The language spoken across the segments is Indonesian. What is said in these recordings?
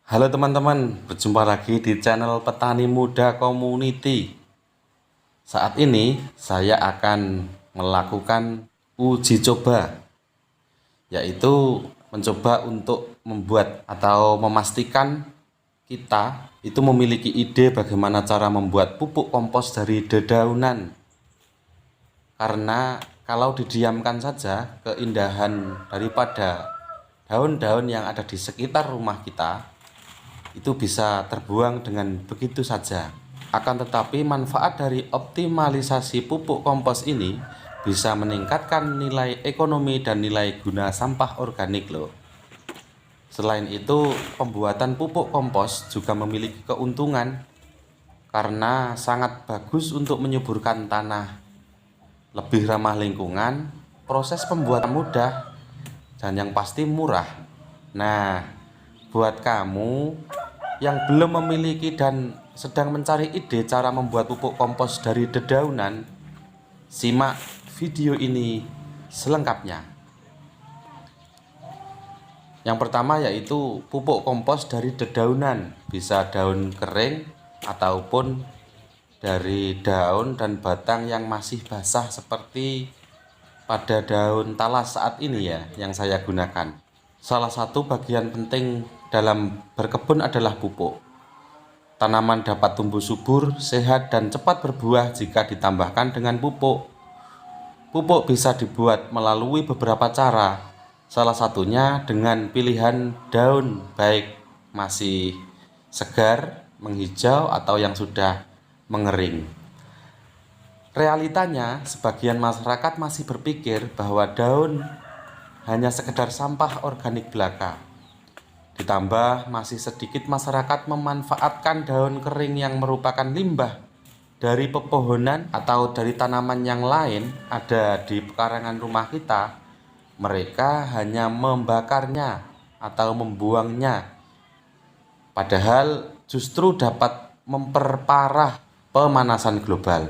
Halo teman-teman, berjumpa lagi di channel Petani Muda Community. Saat ini saya akan melakukan uji coba, yaitu mencoba untuk membuat atau memastikan kita itu memiliki ide bagaimana cara membuat pupuk kompos dari dedaunan. Karena kalau didiamkan saja, keindahan daripada daun-daun yang ada di sekitar rumah kita itu bisa terbuang dengan begitu saja. Akan tetapi manfaat dari optimalisasi pupuk kompos ini bisa meningkatkan nilai ekonomi dan nilai guna sampah organik loh. Selain itu, pembuatan pupuk kompos juga memiliki keuntungan karena sangat bagus untuk menyuburkan tanah, lebih ramah lingkungan, proses pembuatan mudah, dan yang pasti murah. Nah, buat kamu yang belum memiliki dan sedang mencari ide cara membuat pupuk kompos dari dedaunan, simak video ini selengkapnya. Yang pertama yaitu pupuk kompos dari dedaunan, bisa daun kering ataupun dari daun dan batang yang masih basah seperti pada daun talas saat ini ya yang saya gunakan. Salah satu bagian penting dalam berkebun adalah pupuk. Tanaman dapat tumbuh subur, sehat, dan cepat berbuah jika ditambahkan dengan pupuk. Pupuk bisa dibuat melalui beberapa cara, salah satunya dengan pilihan daun baik masih segar, menghijau, atau yang sudah mengering. Realitanya, sebagian masyarakat masih berpikir bahwa daun hanya sekedar sampah organik belaka. Ditambah masih sedikit masyarakat memanfaatkan daun kering yang merupakan limbah dari pepohonan atau dari tanaman yang lain ada di pekarangan rumah kita. Mereka hanya membakarnya atau membuangnya. Padahal justru dapat memperparah pemanasan global.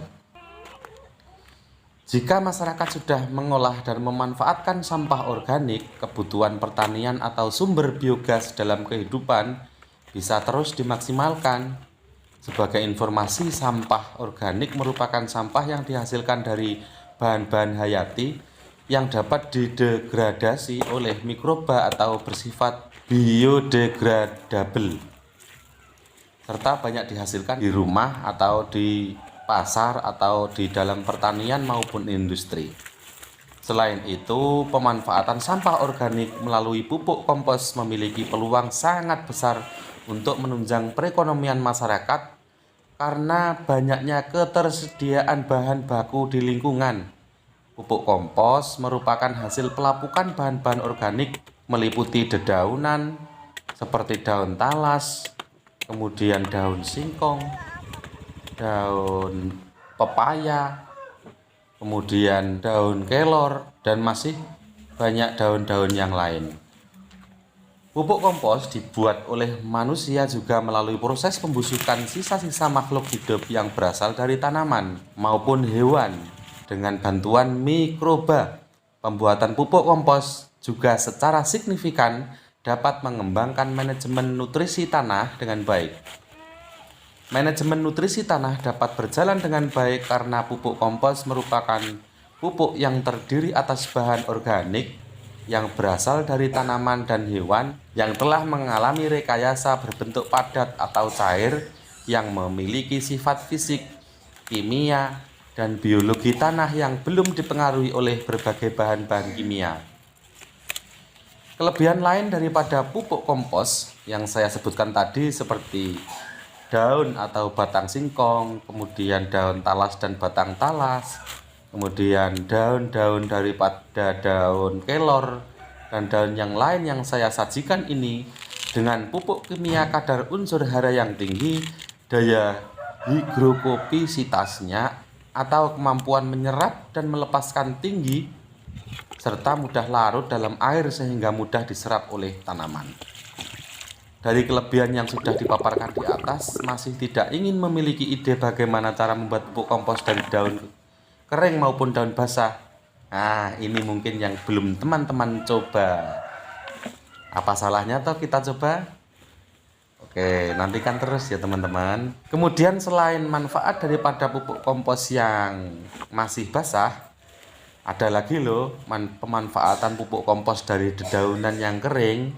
Jika masyarakat sudah mengolah dan memanfaatkan sampah organik, kebutuhan pertanian atau sumber biogas dalam kehidupan bisa terus dimaksimalkan. Sebagai informasi, sampah organik merupakan sampah yang dihasilkan dari bahan-bahan hayati yang dapat didegradasi oleh mikroba atau bersifat biodegradable, serta banyak dihasilkan di rumah atau di pasar atau di dalam pertanian maupun industri. Selain itu, pemanfaatan sampah organik melalui pupuk kompos memiliki peluang sangat besar untuk menunjang perekonomian masyarakat karena banyaknya ketersediaan bahan baku di lingkungan. Pupuk kompos merupakan hasil pelapukan bahan-bahan organik meliputi dedaunan seperti daun talas, kemudian daun singkong, daun pepaya, kemudian daun kelor, dan masih banyak daun-daun yang lain. Pupuk kompos dibuat oleh manusia juga melalui proses pembusukan sisa-sisa makhluk hidup yang berasal dari tanaman maupun hewan dengan bantuan mikroba. Pembuatan pupuk kompos juga secara signifikan dapat mengembangkan manajemen nutrisi tanah dengan baik. Manajemen nutrisi tanah dapat berjalan dengan baik karena pupuk kompos merupakan pupuk yang terdiri atas bahan organik yang berasal dari tanaman dan hewan yang telah mengalami rekayasa berbentuk padat atau cair yang memiliki sifat fisik, kimia, dan biologi tanah yang belum dipengaruhi oleh berbagai bahan-bahan kimia. Kelebihan lain daripada pupuk kompos yang saya sebutkan tadi seperti daun atau batang singkong, kemudian daun talas dan batang talas, kemudian daun-daun daripada daun kelor, dan daun yang lain yang saya sajikan ini dengan pupuk kimia kadar unsur hara yang tinggi, daya hidrokopisitasnya atau kemampuan menyerap dan melepaskan tinggi, serta mudah larut dalam air sehingga mudah diserap oleh tanaman. Dari kelebihan yang sudah dipaparkan di atas, masih tidak ingin memiliki ide bagaimana cara membuat pupuk kompos dari daun kering maupun daun basah. Nah, ini mungkin yang belum teman-teman coba. Apa salahnya toh kita coba? Oke, nantikan terus ya teman-teman. Kemudian selain manfaat daripada pupuk kompos yang masih basah, ada lagi loh pemanfaatan pupuk kompos dari dedaunan yang kering.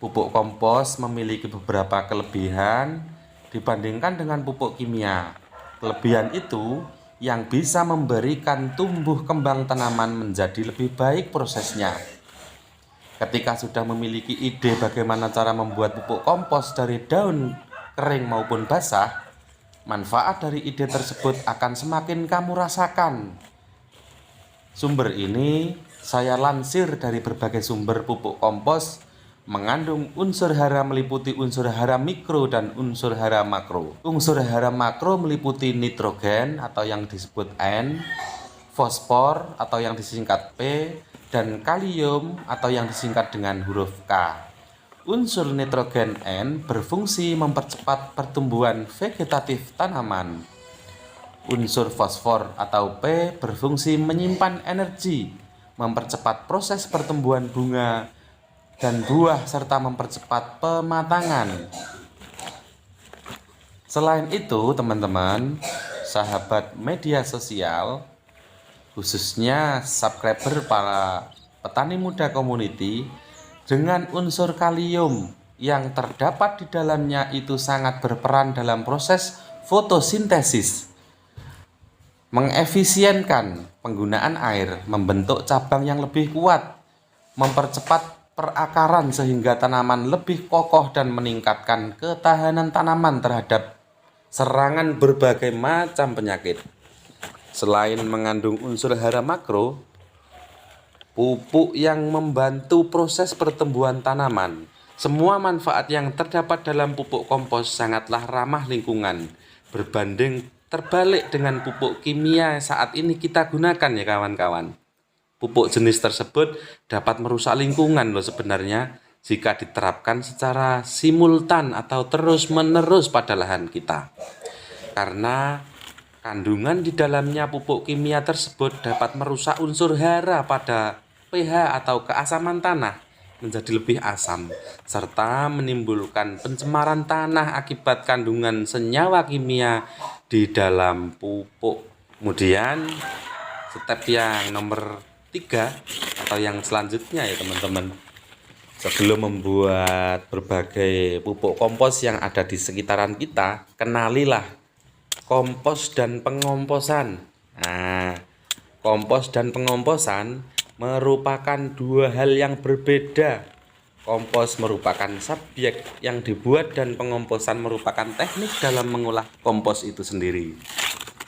Pupuk kompos memiliki beberapa kelebihan dibandingkan dengan pupuk kimia. Kelebihan itu yang bisa memberikan tumbuh kembang tanaman menjadi lebih baik prosesnya. Ketika sudah memiliki ide bagaimana cara membuat pupuk kompos dari daun kering maupun basah, manfaat dari ide tersebut akan semakin kamu rasakan. Sumber ini saya lansir dari berbagai sumber. Pupuk kompos mengandung unsur hara meliputi unsur hara mikro dan unsur hara makro. Unsur hara makro meliputi nitrogen atau yang disebut N, fosfor atau yang disingkat P, dan kalium atau yang disingkat dengan huruf K. Unsur nitrogen N berfungsi mempercepat pertumbuhan vegetatif tanaman. Unsur fosfor atau P berfungsi menyimpan energi, mempercepat proses pertumbuhan bunga dan buah serta mempercepat pematangan. Selain itu, teman-teman, sahabat media sosial, khususnya subscriber para petani muda community, dengan unsur kalium yang terdapat di dalamnya itu sangat berperan dalam proses fotosintesis, mengefisienkan penggunaan air, membentuk cabang yang lebih kuat, mempercepat perakaran sehingga tanaman lebih kokoh dan meningkatkan ketahanan tanaman terhadap serangan berbagai macam penyakit. Selain mengandung unsur hara makro, pupuk yang membantu proses pertumbuhan tanaman. Semua manfaat yang terdapat dalam pupuk kompos sangatlah ramah lingkungan. Berbanding terbalik dengan pupuk kimia saat ini kita gunakan ya kawan-kawan. Pupuk jenis tersebut dapat merusak lingkungan loh sebenarnya jika diterapkan secara simultan atau terus-menerus pada lahan kita. Karena kandungan di dalamnya pupuk kimia tersebut dapat merusak unsur hara pada pH atau keasaman tanah menjadi lebih asam, serta menimbulkan pencemaran tanah akibat kandungan senyawa kimia di dalam pupuk. Kemudian step yang nomor 3 atau yang selanjutnya ya teman-teman, sebelum membuat berbagai pupuk kompos yang ada di sekitaran kita, kenalilah kompos dan pengomposan. Nah, kompos dan pengomposan merupakan dua hal yang berbeda. Kompos merupakan subjek yang dibuat dan pengomposan merupakan teknik dalam mengolah kompos itu sendiri.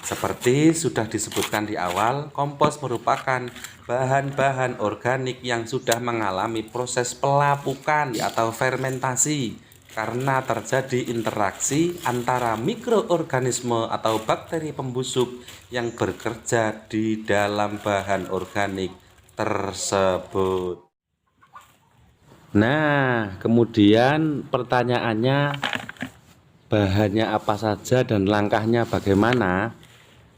Seperti sudah disebutkan di awal, kompos merupakan bahan-bahan organik yang sudah mengalami proses pelapukan atau fermentasi karena terjadi interaksi antara mikroorganisme atau bakteri pembusuk yang bekerja di dalam bahan organik tersebut. Nah, kemudian pertanyaannya, bahannya apa saja dan langkahnya bagaimana?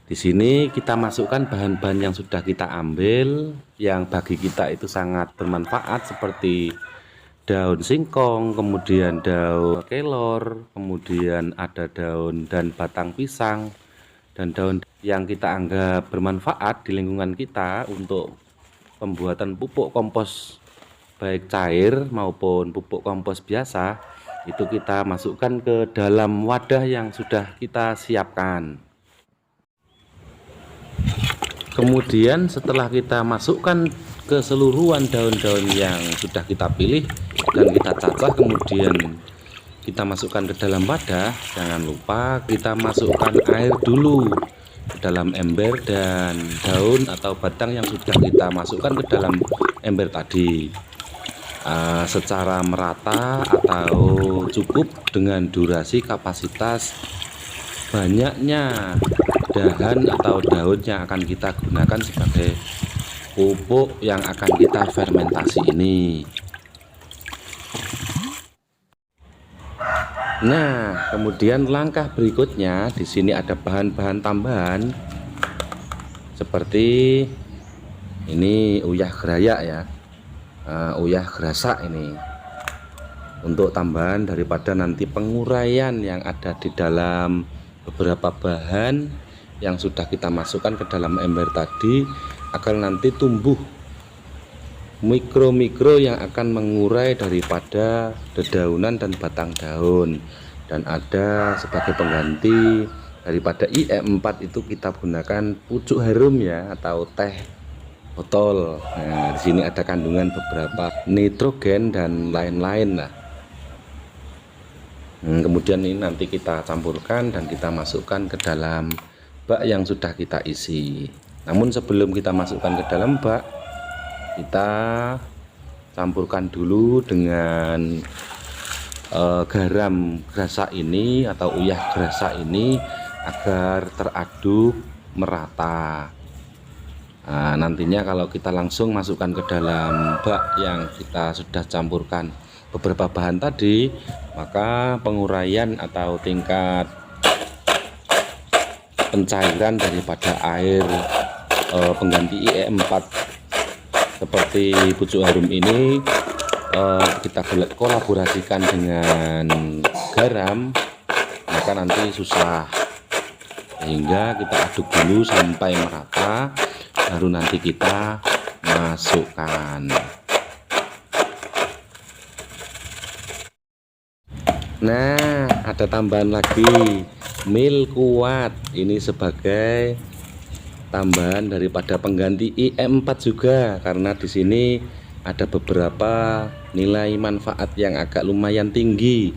Di sini kita masukkan bahan-bahan yang sudah kita ambil yang bagi kita itu sangat bermanfaat, seperti daun singkong, kemudian daun kelor, kemudian ada daun dan batang pisang, dan daun yang kita anggap bermanfaat di lingkungan kita untuk pembuatan pupuk kompos baik cair maupun pupuk kompos biasa. Itu kita masukkan ke dalam wadah yang sudah kita siapkan. Kemudian setelah kita masukkan keseluruhan daun-daun yang sudah kita pilih dan kita cacah, kemudian kita masukkan ke dalam wadah. Jangan lupa kita masukkan air dulu ke dalam ember dan daun atau batang yang sudah kita masukkan ke dalam ember tadi secara merata atau cukup dengan durasi kapasitas banyaknya dahan atau daun yang akan kita gunakan sebagai pupuk yang akan kita fermentasi ini. Nah, kemudian langkah berikutnya, di sini ada bahan-bahan tambahan seperti ini, uyah gerayak ya, uyah gerasak ini. untuk tambahan daripada nanti penguraian yang ada di dalam beberapa bahan yang sudah kita masukkan ke dalam ember tadi, agar nanti tumbuh mikro-mikro yang akan mengurai daripada dedaunan dan batang daun. Dan ada sebagai pengganti daripada IE4 itu kita gunakan pucuk harum ya, atau teh botol. Nah, di sini ada kandungan beberapa nitrogen dan lain-lain lah. Kemudian ini nanti kita campurkan dan kita masukkan ke dalam bak yang sudah kita isi. Namun sebelum kita masukkan ke dalam bak, kita campurkan dulu dengan garam gerasa ini atau uyah gerasa ini agar teraduk merata. Nah, nantinya kalau kita langsung masukkan ke dalam bak yang kita sudah campurkan beberapa bahan tadi, maka penguraian atau tingkat pencairan daripada air pengganti IE4 seperti pucuk harum ini kita kolaborasikan dengan garam, maka nanti susah, sehingga kita aduk dulu sampai merata, baru nanti kita masukkan. Nah, ada tambahan lagi, mil kuat. Ini sebagai tambahan daripada pengganti IE4 juga, karena di sini ada beberapa nilai manfaat yang agak lumayan tinggi,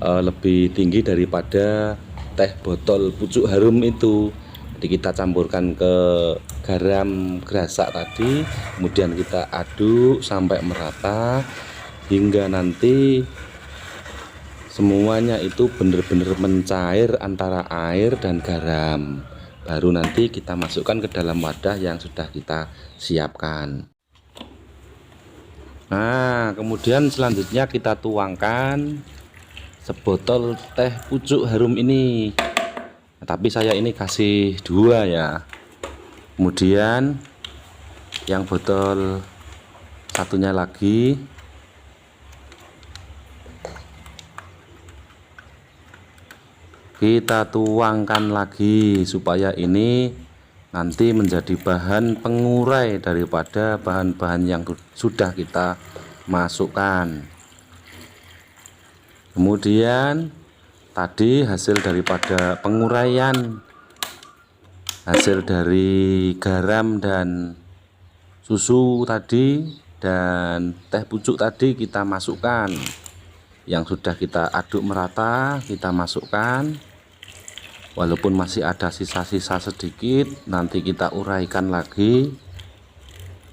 lebih tinggi daripada teh botol pucuk harum itu. Jadi kita campurkan ke garam gerasa tadi, kemudian kita aduk sampai merata hingga nanti semuanya itu benar-benar mencair antara air dan garam. Baru nanti kita masukkan ke dalam wadah yang sudah kita siapkan. Nah, kemudian selanjutnya kita tuangkan sebotol teh pucuk harum ini. Nah, tapi saya ini kasih 2 ya. Kemudian yang botol satunya lagi kita tuangkan lagi, supaya ini nanti menjadi bahan pengurai daripada bahan-bahan yang sudah kita masukkan. Kemudian tadi hasil daripada penguraian, hasil dari garam dan susu tadi dan teh pucuk tadi kita masukkan. Yang sudah kita aduk merata kita masukkan. Walaupun masih ada sisa-sisa sedikit, nanti kita uraikan lagi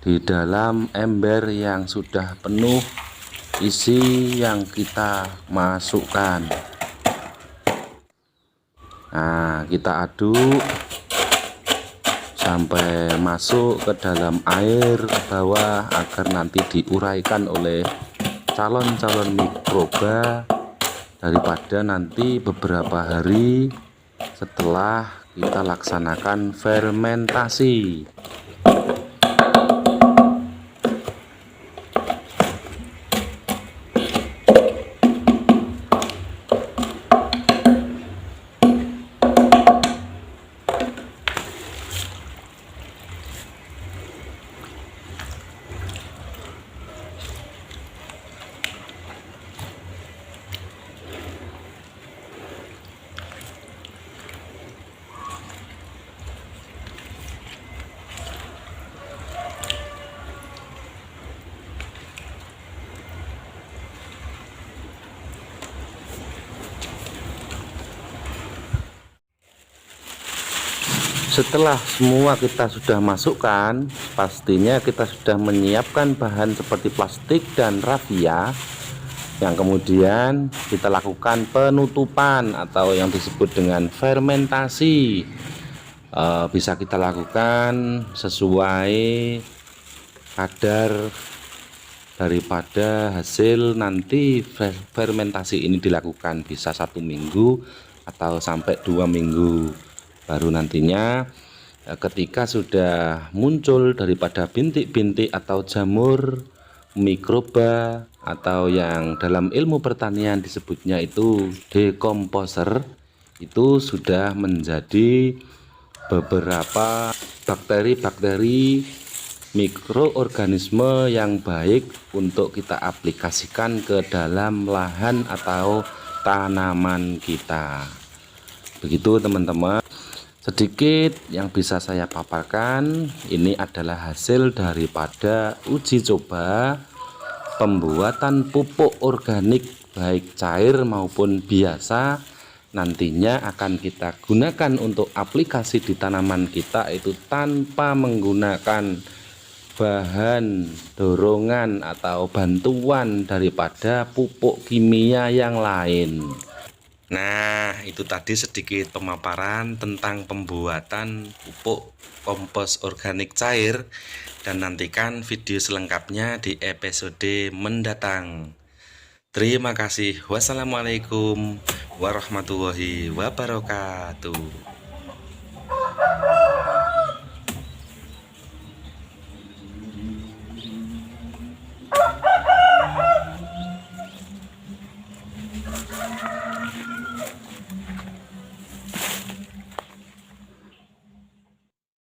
di dalam ember yang sudah penuh isi yang kita masukkan. Nah, kita aduk sampai masuk ke dalam air bawah agar nanti diuraikan oleh calon-calon mikroba daripada nanti beberapa hari setelah kita laksanakan fermentasi. Setelah semua kita sudah masukkan, pastinya kita sudah menyiapkan bahan seperti plastik dan rafia, yang kemudian kita lakukan penutupan atau yang disebut dengan fermentasi. Bisa kita lakukan sesuai kadar daripada hasil nanti fermentasi ini dilakukan, bisa 1 minggu atau sampai 2 minggu. Baru nantinya ketika sudah muncul daripada bintik-bintik atau jamur mikroba atau yang dalam ilmu pertanian disebutnya itu dekomposer, itu sudah menjadi beberapa bakteri-bakteri mikroorganisme yang baik untuk kita aplikasikan ke dalam lahan atau tanaman kita. Begitu teman-teman, sedikit yang bisa saya paparkan. Ini adalah hasil daripada uji coba pembuatan pupuk organik baik cair maupun biasa. Nantinya akan kita gunakan untuk aplikasi di tanaman kita itu tanpa menggunakan bahan dorongan atau bantuan daripada pupuk kimia yang lain. Nah, itu tadi sedikit pemaparan tentang pembuatan pupuk kompos organik cair, dan nantikan video selengkapnya di episode mendatang. Terima kasih. Wassalamualaikum warahmatullahi wabarakatuh.